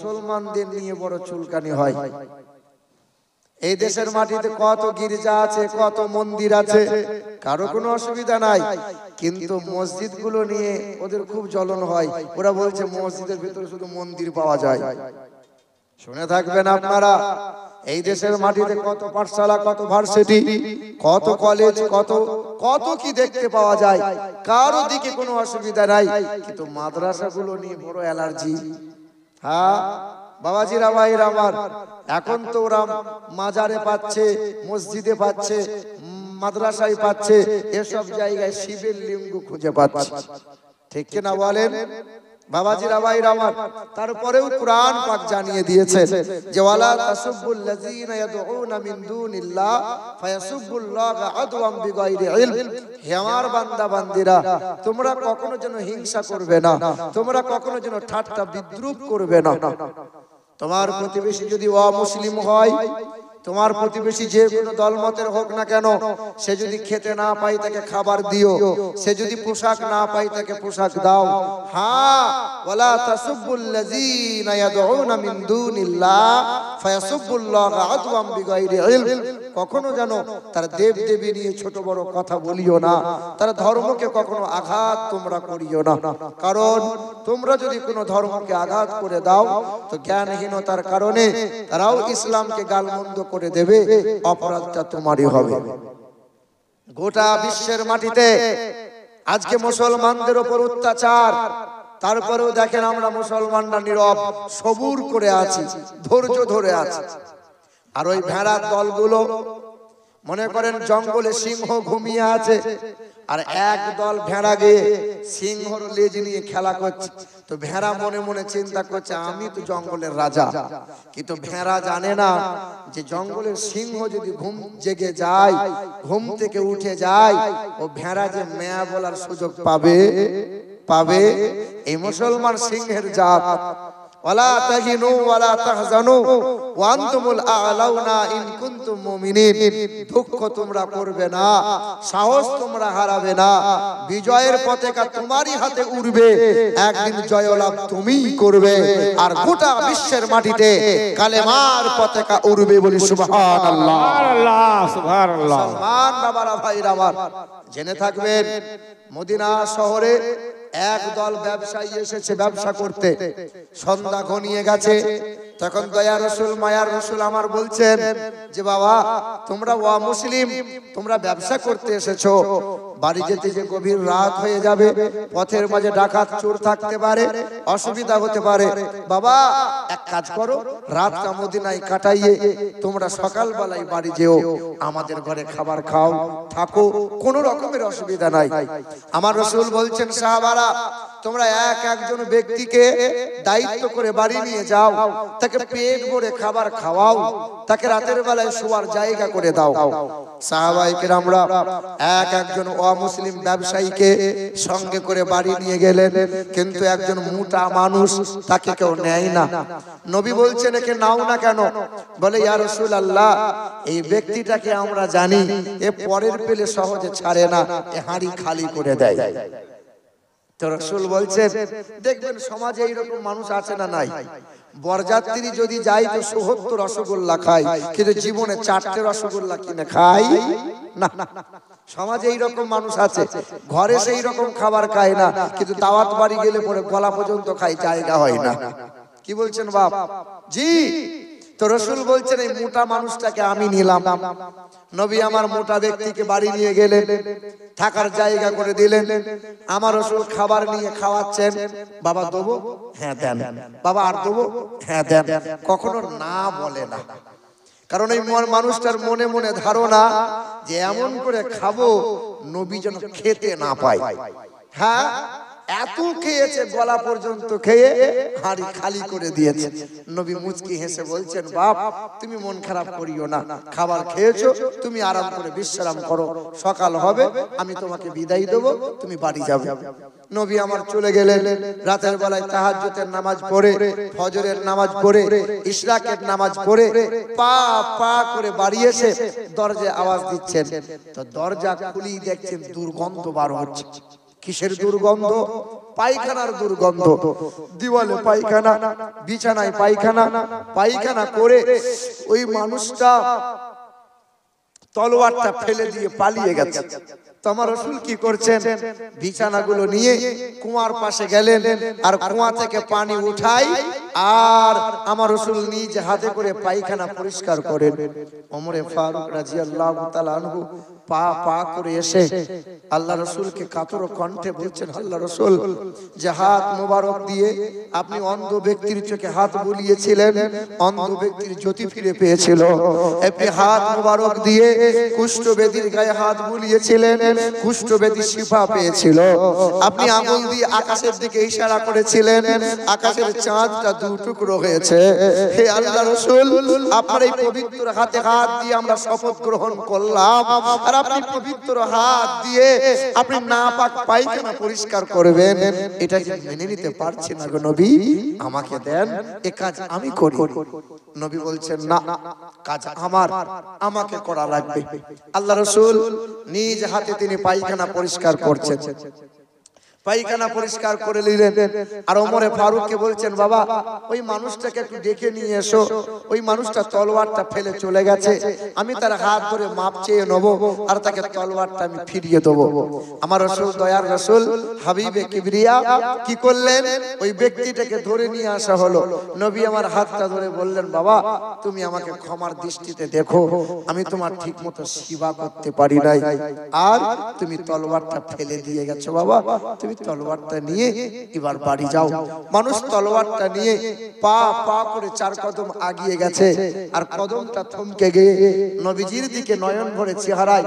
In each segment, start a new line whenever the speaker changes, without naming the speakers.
মুসলমানদের নিয়ে বড় চুলকানি হয়। এই দেশের মাটিতে কত গির্জা আছে, কত মন্দির আছে, কারো কোনো অসুবিধা নাই, কিন্তু মসজিদগুলো নিয়ে ওদের খুব জ্বলন হয়। ওরা বলছে মসজিদের ভিতরে শুধু মন্দির পাওয়া যায়। শুনে থাকবেন আপনারা, এই দেশের মাটিতে কত পাঠশালা, কত ভার্সিটি, কত কলেজ, কত কত কি দেখতে পাওয়া যায়, কারো দিকে কোনো অসুবিধা নাই, কিন্তু মাদ্রাসাগুলো নিয়ে বড় অ্যালার্জি। হ্যাঁ বাবাজিরা, ভাইরা আমার, এখন তো ওরা মাজারে পাচ্ছে, মসজিদে পাচ্ছে, মাদ্রাসায় পাচ্ছে, এসব জায়গায় শিবের লিঙ্গ খুঁজে পাচ্ছে। ঠিক কিনা বলেন বাবাজিরা, ভাইরা আমার? তারপরেও কোরআন পাক জানিয়ে দিয়েছে যে ওয়ালা তাসুবুল লাযিনা ইয়াদউনা মিন দুনিল্লাহ ফায়াসুবুল্লাহা আদওয়াম বিগাইরি ইলম। হে আমার বান্দা বান্দিরা, তোমরা কখনো যেন হিংসা করবে না, তোমরা কখনো যেন ঠাট্টা বিদ্রূপ করবে না। তোমার প্রতিবেশী যদি অমুসলিম হয়, তোমার প্রতিবেশী যে কোনো দলমতের হোক না কেন, সে যদি খেতে না পায় তাকে খাবার দিও, সে যদি পোশাক না পায় তাকে পোশাক দাও। হ্যাঁ, ওয়ালা তাসুবুল লাযিনা ইয়াদউনা মিন দুনিল্লাহ ফায়াসুবুল্লাহা আদওয়াম বিগাইরি ইলম। কখনো যেন তার দেব দেবী নিয়ে ছোট বড় কথা বলিও না, তার ধর্মকে কখনো আঘাত তোমরা করিও না। কারণ তোমরা যদি কোনো ধর্মকে আঘাত করে দাও তো জ্ঞানহীনতার কারণে তারাও ইসলামকে গালমন্দ করে দেবে, অপরাধটা তোমারই হবে। গোটা বিশ্বের মাটিতে আজকে মুসলমানদের উপর অত্যাচার, তারপরেও দেখেন আমরা মুসলমানরা নীরব সবুর করে আছি, ধৈর্য ধরে আছি। আর ওই ভেড়ার দলগুলো মনে করেন জঙ্গলে সিংহ ঘুমিয়ে আছে, আর এক দল ভেড়া গিয়ে সিংহর লেজ নিয়ে খেলা করছে। তো ভেড়া মনে মনে চিন্তা করছে আমি তো জঙ্গলের রাজা, কিন্তু ভেড়া জানে না যে জঙ্গলের সিংহ যদি ঘুম জেগে যায়, ঘুম থেকে উঠে যায়, ও ভেড়া যে মেয়া বলার সুযোগ পাবে পাবে এই মুসলমান সিংহের জাত। ওয়ালা তাহিনু ওয়ালা তাহজানু ওয়া আনতুমুল আ'লাউনা ইন কুনতুম মুমিনিন। দুঃখ তোমরা করবে না, সাহস তোমরা হারাবে না, বিজয়ের পতাকা তোমারই হাতে উড়বে, একদিন জয়লাভ তুমিই করবে, আর গোটা বিশ্বের মাটিতে কালেমার পতাকা উড়বে। বলি সুবহানাল্লাহ, সুবহানাল্লাহ, সুবহানাল্লাহ। মুসলমান বাবারা, ভাইরা আমার, জেনে থাকবেন মদিনা শহরে এক দল ব্যবসায়ী এসেছে ব্যবসা করতে। সন্ধ্যা ঘনিয়ে গেছে, তখন দয়া রাসূল, মায়ার রাসূল আমার বলছেন যে বাবা, তোমরা মুসলিম, তোমরা ব্যবসা করতে এসেছো, বাড়ি যেতে যে গভীর রাত হয়ে যাবে, পথের মাঝে ডাকাত চোর থাকতে পারে, অসুবিধা হতে পারে। বাবা এক কাজ করো, রাতটা মদিনায় কাটাইয়ে তোমরা সকালবেলায় বাড়ি যেও, আমাদের ঘরে খাবার খাও, থাকো, কোনো রকমের অসুবিধা নাই। আমার রাসূল বলছেন সাহাবারা, তোমরা একজন ব্যক্তিকে দায়িত্ব করে বাড়ি নিয়ে যাও, তাকে পেট ভরে খাবার খাওয়াও, তাকে রাতের বেলায় শোয়ার জায়গা করে দাও। সাহাবায়ে কেরামরা একজন অমুসলিম ব্যবসায়ীকে সঙ্গে করে বাড়ি নিয়ে গেলেন, কিন্তু একজন মোটা মানুষ, তাকে কেউ নেয় না। নবী বলছেন একে নাও না কেন? বলে ইয়া রাসূলুল্লাহ, এই ব্যক্তিটাকে আমরা জানি, এ পরের পেলে সহজে ছাড়ে না, এ হাঁড়ি খালি করে দেয়। তো রাসূল বলছেন, দেখবেন সমাজে এইরকম মানুষ আছে না নাই? বরযাত্রী যদি যাই তো ৭৪ রসগোল্লা খায়, কিন্তু জীবনে 4টে রসগোল্লা কিনে খায় না। সমাজে এইরকম মানুষ আছে, ঘরে সেই রকম খাবার খায় না, কিন্তু দাওয়াত বাড়ি গেলে পরে গলা পর্যন্ত খায়, জায়গা হয় না। কি বলছেন বাপ? জি। তো রাসূল বলছেন এই মোটা মানুষটাকে আমি নিলাম। নবী আমার মোটা ব্যক্তিকে বাড়ি নিয়ে গেলেন, থাকার জায়গা করে দিলেন। আমার রাসূল খাবার নিয়ে খাওয়াচ্ছেন। বাবা দেবো? হ্যাঁ দেন। বাবা আর দেবো? হ্যাঁ দেন। কখনো না বলে না, কারণ এই মানুষটার মনে মনে ধারণা যে এমন করে খাবো নবী যেন খেতে না পায়। হ্যাঁ, এত খেয়েছে, গলা পর্যন্ত খেয়ে হাঁড়ি খালি করে দিয়েছে। নবী মুচকি হেসে বলছেন, বাপ তুমি মন খারাপ করিও না, খাবার খেয়েছো, তুমি আরাম করে বিশ্রাম করো, সকাল হবে আমি তোমাকে বিদায় দেবো, তুমি বাড়ি যাবে। নবী আমার চলে গেলেন। রাতের বেলায় তাহাজ্জুদের নামাজ পড়ে, ফজরের নামাজ পড়ে, ইশরাকের নামাজ পড়ে পা পা করে বাড়ি এসে দরজায় আওয়াজ দিচ্ছেন। তো দরজা খুলি দেখছেন দুর্গন্ধ বার হচ্ছে। কিসের দুর্গন্ধ? পায়খানার দুর্গন্ধ, দিওয়ালে পায়খানা, বিছানায় পায়খানা, পায়খানা করে ওই মানুষটা তলোয়ারটা ফেলে দিয়ে পালিয়ে গেছে। তো আমার রাসূল কি করছেন, বিছানাগুলো নিয়ে কুয়ার পাশে গেলেন আর কুয়া থেকে পানি উঠাই আর আমার রাসূল নিজ হাতে করে পায়খানা পরিষ্কার করেন। ওমর ফারুক রাদিয়াল্লাহু তাআলা আনহু পা পা করে এসে আল্লাহ রাসূলকে কাতর কণ্ঠে বলছেন, আল্লাহ রাসূল, যে হাত মোবারক দিয়ে আপনি অন্ধ ব্যক্তির চোখে হাত বুলিয়েছিলেন, অন্ধ ব্যক্তির জ্যোতি ফিরে পেয়েছিল। আপনি হাত মোবারক দিয়ে কুষ্ঠব্যাধির গায়ে হাত বুলিয়েছিলেন, কুষ্ঠব্যাধি শিফা পেয়েছিল। আপনি আঙ্গুল দিয়ে আকাশের দিকে ইশারা করেছিলেন, আকাশের চাঁদটা দু টুকরো হয়েছে। হে আল্লাহ রাসূল, আপনার এই পবিত্র হাতে হাত দিয়ে আমরা শপথ গ্রহণ করলাম, আর আপনি পবিত্র হাত দিয়ে আপনি নাপাক পায়খানা পরিষ্কার করবেন, এটা মেনে নিতে পারছি না গো নবী, আমাকে দেন, এ কাজ আমি করি। নবী বলছেন, না, কাজ আমাকে করা লাগবে। আল্লাহ রাসূল নিজ হাতে তিনি পায়খানা পরিষ্কার করছেন। পায়খানা পরিষ্কার করে নিলেন আর ওমরে ফারুককে বলছেন, বাবা ওই মানুষটাকে একটু ডেকে নিয়ে এসো, ওই মানুষটা তলোয়ারটা ফেলে চলে গেছে, আমি তার হাত ধরে মাপ চেয়ে নেব আর তাকে তলোয়ারটা আমি ফিরিয়ে দেবো। আমার রাসূল, দয়ার রাসূল হাবিবে কিবরিয়া কি করলেন, ওই ব্যক্তিটাকে ধরে নিয়ে আসা হলো। নবী আমার হাতটা ধরে বললেন, বাবা তুমি আমাকে ক্ষমার দৃষ্টিতে দেখো, আমি তোমার ঠিক মতো সেবা করতে পারি নাই, আর তুমি তলোয়ারটা ফেলে দিয়ে গেছো, বাবা তুমি তলোয়ারটা নিয়ে এবার বাড়ি যাও। মানুষ তলোয়ারটা নিয়ে পা পা করে 4 কদম আগিয়ে গেছে আর কদমটা থমকে গিয়ে নবীজির দিকে নয়ন ভরে চেহারায়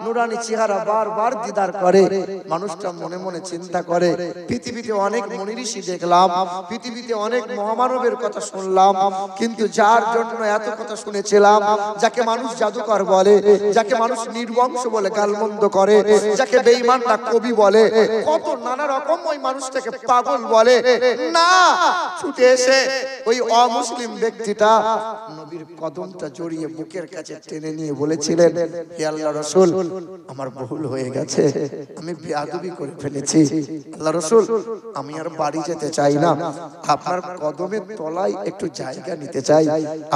নুরানি চেহারা বারবার দিদার করে। মানুষটা মনে মনে চিন্তা করে, পৃথিবীতে অনেক মুনি ঋষি দেখলাম, পৃথিবীতে অনেক মহামানবের কথা শুনলাম, কিন্তু যার জন্য এত কথা শুনেছিলাম, যাকে মানুষ জাদুকর বলে, যাকে মানুষ নির্বংশ বলে গালমন্দ করে, যাকে বেঈমানরা কবি বলে, কত নানা রকম ওই মানুষটাকে পাগল বলে, না ছুটে এসে ওই অমুসলিম ব্যক্তিটা নবীর কদমটা জড়িয়ে বুকের কাছে টেনে নিয়ে বলেছিলেন, হে আল্লাহর রাসূল, আমার ভুল হয়ে গেছে, আমি বেয়াদবি করে ফেলেছি, আল্লাহর রাসূল আমি আর বাড়ি যেতে চাই না, আপনার কদমের তলায় একটু জায়গা নিতে চাই,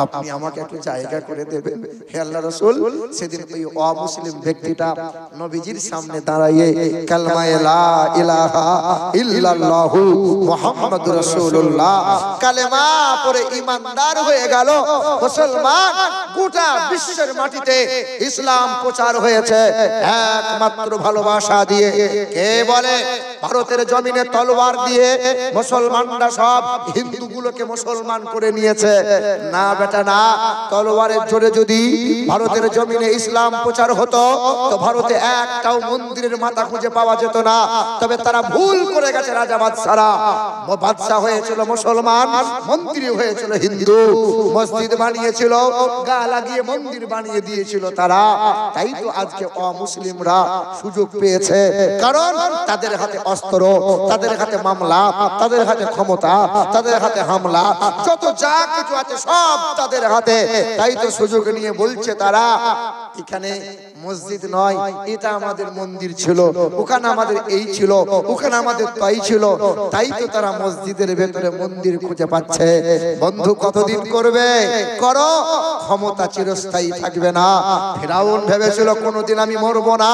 আপনি আমাকে একটু জায়গা করে দেবেন। হে আল্লাহর রাসূল, সেদিন ওই অমুসলিম ব্যক্তিটা নবীজির সামনে দাঁড়িয়ে কালমা লা ইলাহা ইল্লাল্লাহু মুহাম্মাদুর রাসূলুল্লাহ কালেমা পড়ে ঈমানদার হয়ে গেল। মুসলমান গোটা বিশ্বের মাটিতে ইসলাম প্রচার হয়েছে একমাত্র ভালোবাসা দিয়ে। কে বলে ভারতের জমিনে তলোয়ার দিয়ে মুসলমানরা সব হিন্দুগুলোকে মুসলমান করে নিয়েছে? না বেটা না, তলোয়ারের জোরে যদি ভারতের জমিনে ইসলাম প্রচার হতো তো ভারতে একটাও মন্দিরের মাথা খুঁজে পাওয়া যেত না। তবে তারা ভুল করে গেছে, রাজা বাদশারা, বাদশা হয়েছিল মুসলমান, মন্দির হয়েছিল হিন্দু, মসজিদ বানিয়েছিল, গা লাগিয়ে মন্দির বানিয়ে দিয়েছিল তারা। তাই তো আজকে অমুসলিমরা সুযোগ পেয়েছে, কারণ তাদের হাতে অস্ত্র, তাদের হাতে মামলা, তাদের হাতে ক্ষমতা, তাদের হাতে হামলা, যত যা কিছু আছে সব তাদের হাতে। তাই তো সুযোগ নিয়ে বলছে তারা, এখানে মসজিদ নয়, এটা আমাদের মন্দির ছিল, ওখানে আমাদের এই ছিল, ওখানে আমাদের তাই ছিল। তাই তো তারা মসজিদের ভেতরে মন্দির খুঁজে পাচ্ছে। বন্ধু কতদিন করবে? করো, ক্ষমতা চিরস্থায়ী থাকবে না। ফিরাউন ভেবেছিল কোনোদিন আমি মরবো না,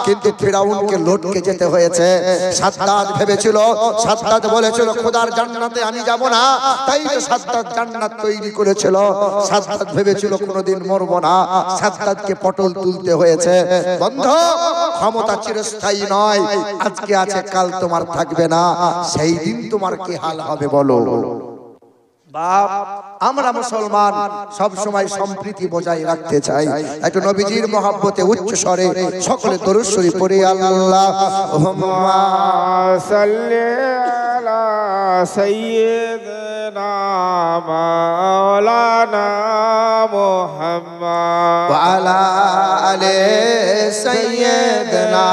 কিন্তু ফিরাউনকে লটকে যেতে হয়েছে। সাদ্দাত ভেবেছিল, সাদ্দাত বলেছিল খোদার জান্নাতে আমি যাব না, তাই তো সাদ্দাত জান্নাত তৈরি করেছিল। সাদ্দাত ভেবেছিল কোনোদিন মরবো না, সাদ্দাতকে পটল তুলতে হয়েছে। বন্ধু, ক্ষমতা চিরস্থায়ী নয়, আজকে আছে কাল তোমার থাকবে না। সেই দিন তোমার কি হাল হবে বলো? বাপ, আমরা মুসলমান সব সময় সম্প্রীতি বজায় রাখতে চাই। একটু নবীজির মহব্বতে উচ্চ স্বরে সকলে দরুদ শরীফ পড়ে আল্লাহুম্মা সাল্লি আলা সাইয়্যিদিনা মাওলানা মুহাম্মদ ওয়া আলা আলি সাইয়্যিদিনা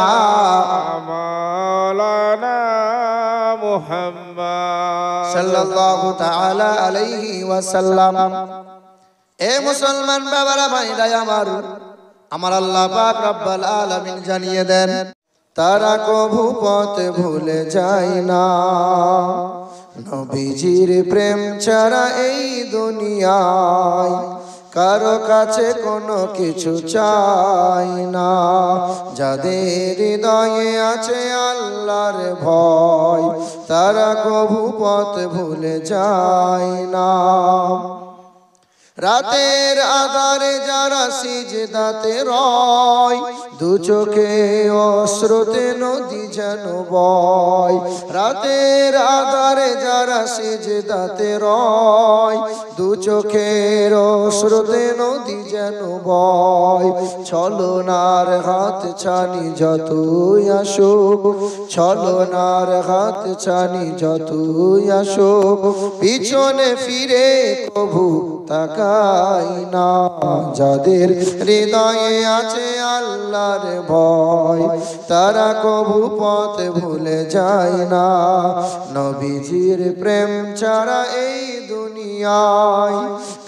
মাওলানা মুহাম্মদ সাল্লাল্লাহু তাআলা আলাইহি ওয়াসাল্লাম। এ মুসলমান বাবারা, ভাইরা আমার, আমার আল্লাহ পাক রব্বুল আলামিন জানিয়ে দেন, তারা কভু পথ ভুলে যায় না। নবীজির প্রেম ছাড়া এই দুনিয়ায় কারো কাছে কোনো কিছু চাই না। যাদের হৃদয়ে আছে আল্লাহর ভয়, তারা কভু পথ ভুলে যায় না। রাতের আধারে যারা সিজদাতে রয়, দু চোখে অশ্রুতে নদী যেন বয়। রাতের আধারে যারা সিজদাতে রয়, দু চোখের অশ্রুতে নদী যেন বয়। ছলনার হাত ছানি যতই আসুক, ছলনার হাত ছানি যতই আসুক, পিছনে ফিরে কভু তাকাই না। যাদের হৃদয়ে আছে আল্লাহর ভয়, তারা কভু পথ ভুলে যায় না। নবীজির প্রেম ছাড়া এই দুনিয়ায়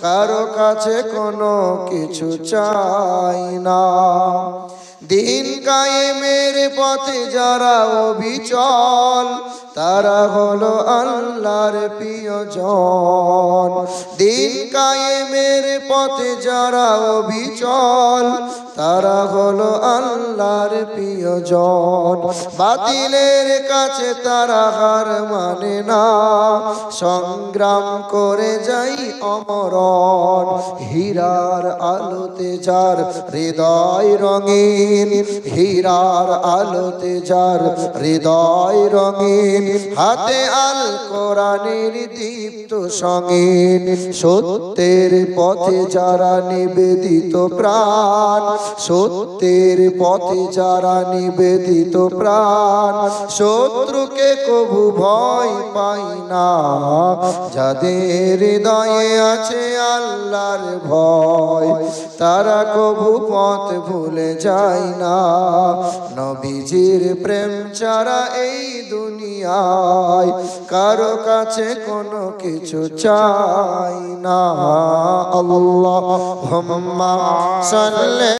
কারো কাছে কোনো কিছু চাই না। দিন কায়েমের পথে যারা অবিচল, তারা হলো আল্লাহর প্রিয়জন। দিন কায়েমের পথে যারা অবিচল, তারা হলো আল্লাহর প্রিয়জন। বাতিলের কাছে তারা হার মানে না, সংগ্রাম করে যাই অমরণ। হীরার আলোতে যার হৃদয় রঙিন, হীরার আলোতে যার হৃদয় রঙিন, হাতে আল কোরআনের দীপ্ত সঙ্গীন। সত্যের পথে যারা নিবেদিত প্রাণ, সত্যের পথে যারা নিবেদিত প্রাণ, শত্রুকে কভু ভয় পাই না। যাদের হৃদয়ে আছে আল্লাহর ভয়, তারা কভু পথ ভুলে যায় না। নবীজির প্রেম ছাড়া এই দুনিয়ায় কারো কাছে কোনো কিছু চাই না। আল্লাহুম্মা সাল্লি